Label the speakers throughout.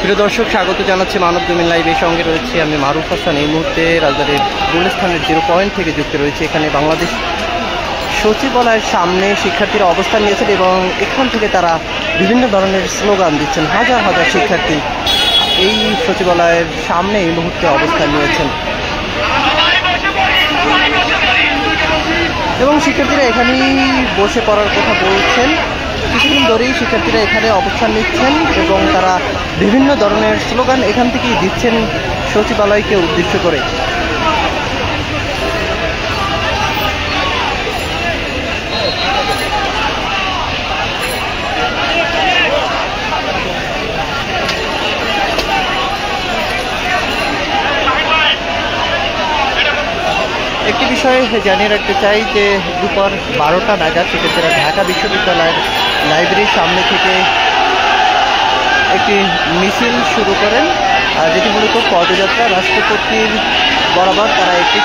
Speaker 1: প্রিয় দর্শক, স্বাগত জানাচ্ছি মানব জমিন লাইভের সঙ্গে রয়েছে আমি মারুফ হাসান। এই মুহূর্তে রাজধানীর গুলিস্তানের 0 পয়েন্ট থেকে যুক্ত রয়েছে। এখানে বাংলাদেশ সচিবালয়ের সামনে শিক্ষার্থীরা অবস্থান নিয়েছেন এবং এখান থেকে তারা বিভিন্ন ধরনের স্লোগান দিচ্ছেন। হাজার হাজার শিক্ষার্থী এই সচিবালয়ের সামনে এই মুহূর্তে অবস্থান নিয়েছেন এবং শিক্ষার্থীরা এখানেই বসে পড়ার কথা বলছেন। কিছুদিন ধরেই শিক্ষার্থীরা এখানে অবস্থান নিচ্ছেন এবং তারা বিভিন্ন ধরনের স্লোগান এখান থেকেই দিচ্ছেন সচিবালয়কে উদ্দেশ্য করে। একটি বিষয় জানিয়ে রাখতে চাই যে দুপুর 12টা নাগাদ শিক্ষার্থীরা ঢাকা বিশ্ববিদ্যালয়ের লাইব্রেরির সামনে থেকে একটি মিছিল শুরু করেন, যেটি মূলত পদযাত্রা। রাষ্ট্রপতির বরাবর তারা একটি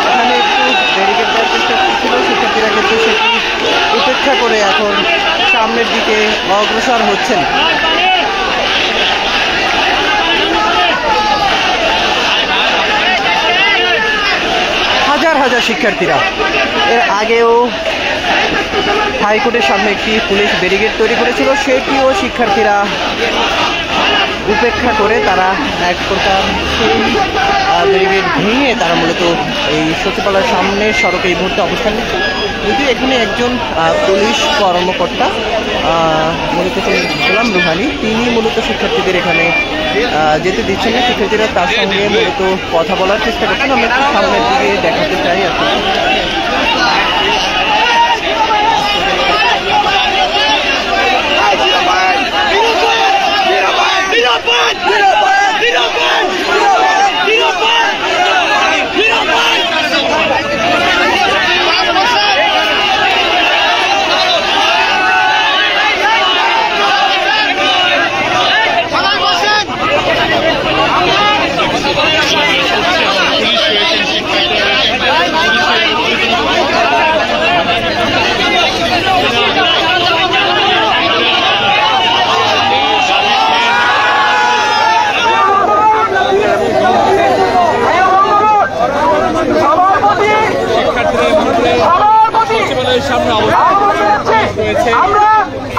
Speaker 1: এখানে একটু ব্যারিকেড দেওয়ার চেষ্টা করছিল, শিক্ষার্থীরা কিন্তু সেটি উপেক্ষা করে এখন সামনের দিকে অগ্রসর হচ্ছেন। হাজার হাজার শিক্ষার্থীরা এর আগেও হাইকোর্টের সামনে একটি পুলিশ ব্যারিকেড তৈরি করেছিল, সেটিও শিক্ষার্থীরা উপেক্ষা করে তারা এক প্রকার সেই ব্যারিকেড ভেঙে তারা মূলত এই সচিবালয়ের সামনের সড়কে এই মুহূর্তে অবস্থান নিচ্ছে। যদিও এখানে একজন পুলিশ কর্মকর্তা মূলত গোলাম রুহানি, তিনি মূলত শিক্ষার্থীদের এখানে যেতে দিচ্ছেন না। শিক্ষার্থীরা তার সঙ্গে মূলত কথা বলার চেষ্টা করছেন। আমরা একটু সামনের দিকে দেখাতে চাই আর কি।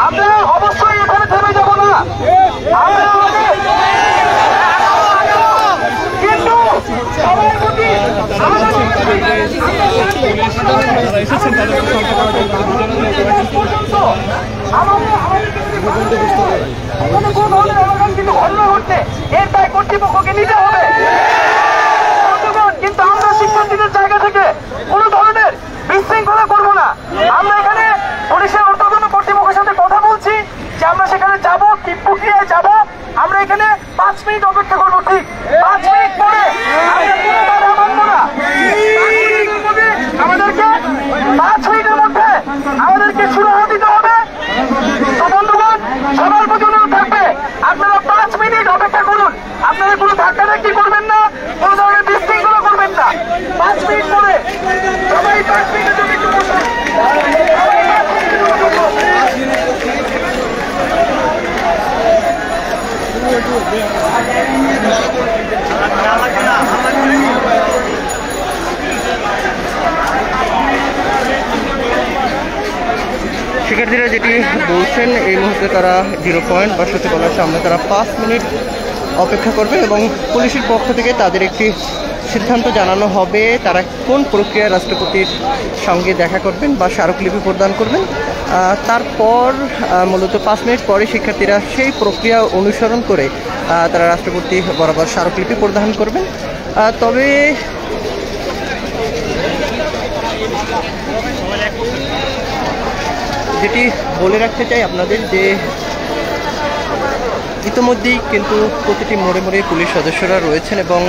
Speaker 2: আমরা অবশ্যই এখানে থেমে যাব না, কিন্তু সবার প্রতি কিন্তু ঘটনা ঘটছে, এর দায় কর্তৃপক্ষকে নিতে হবে। কিন্তু আমরা শিক্ষার্থীদের জায়গা থেকে কোনো ধরনের বিশৃঙ্খলা করবো না। আমরা এখানে পুলিশের ঊর্ধ্বতন কর্তৃপক্ষের সাথে কথা বলছি যে আমরা সেখানে যাব, কি প্রক্রিয়ায় যাব। আমরা এখানে 5 মিনিট অপেক্ষা করবো, ঠিক 5 মিনিট পরে আমাদেরকে 5 মিনিটের মধ্যে আমাদেরকে শুরু দিতে হবে। তো বন্ধুগণ, সবার প্রতি অনুরোধ থাকবে, আপনারা 5 মিনিট অপেক্ষা করুন। আপনারা কোনো ধাক্কাধাক্কি করবেন না, কোনো ধরনের বিশৃঙ্খলা করবেন না। 5 মিনিট পরে সবাই 5 মিনিটের জন্য একটু বসুন।
Speaker 1: শিক্ষার্থীরা যেটি বলছেন, এই মুহূর্তে তারা 0 পয়েন্ট বা সচিবালয়ের সামনে তারা 5 মিনিট অপেক্ষা করবে এবং পুলিশের পক্ষ থেকে তাদের একটি সিদ্ধান্ত জানানো হবে তারা কোন প্রক্রিয়ায় রাষ্ট্রপতির সঙ্গে দেখা করবেন বা স্মারকলিপি প্রদান করবেন। তারপর মূলত 5 মিনিট পরে শিক্ষার্থীরা সেই প্রক্রিয়া অনুসরণ করে তারা রাষ্ট্রপতি বরাবর স্মারকলিপি প্রদান করবেন। তবে যেটি বলে রাখতে চাই আপনাদের যে ইতিমধ্যেই কিন্তু প্রতিটি মোড়ে মোড়ে পুলিশ সদস্যরা রয়েছেন এবং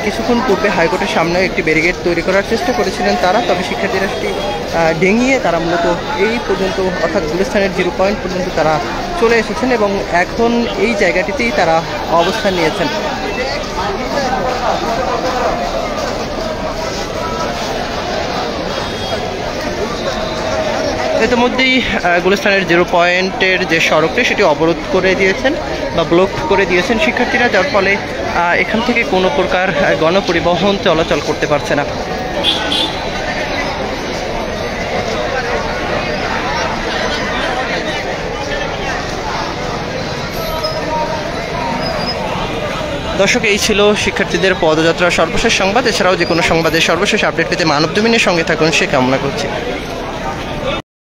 Speaker 1: কিছুক্ষণ পূর্বে হাইকোর্টের সামনে একটি ব্যারিকেড তৈরি করার চেষ্টা করেছিলেন তারা, তবে শিক্ষার্থীরা সেটি ডেঙিয়ে তারা মূলত এই পর্যন্ত অর্থাৎ গুলিস্তানের 0 পয়েন্ট পর্যন্ত তারা চলে এসেছেন এবং এখন এই জায়গাটিতেই তারা অবস্থান নিয়েছেন। ইতিমধ্যেই গুলিস্তানের 0 পয়েন্টের যে সড়কটি সেটি অবরোধ করে দিয়েছেন বা ব্লক করে দিয়েছেন শিক্ষার্থীরা, যার ফলে এখান থেকে কোনো প্রকার গণপরিবহন চলাচল করতে পারছে না। দর্শক, এই ছিল শিক্ষার্থীদের পদযাত্রার সর্বশেষ সংবাদ। এছাড়াও যে কোনো সংবাদের সর্বশেষ আপডেট পেতে মানবজমিনের সঙ্গে থাকুন সে কামনা করছি।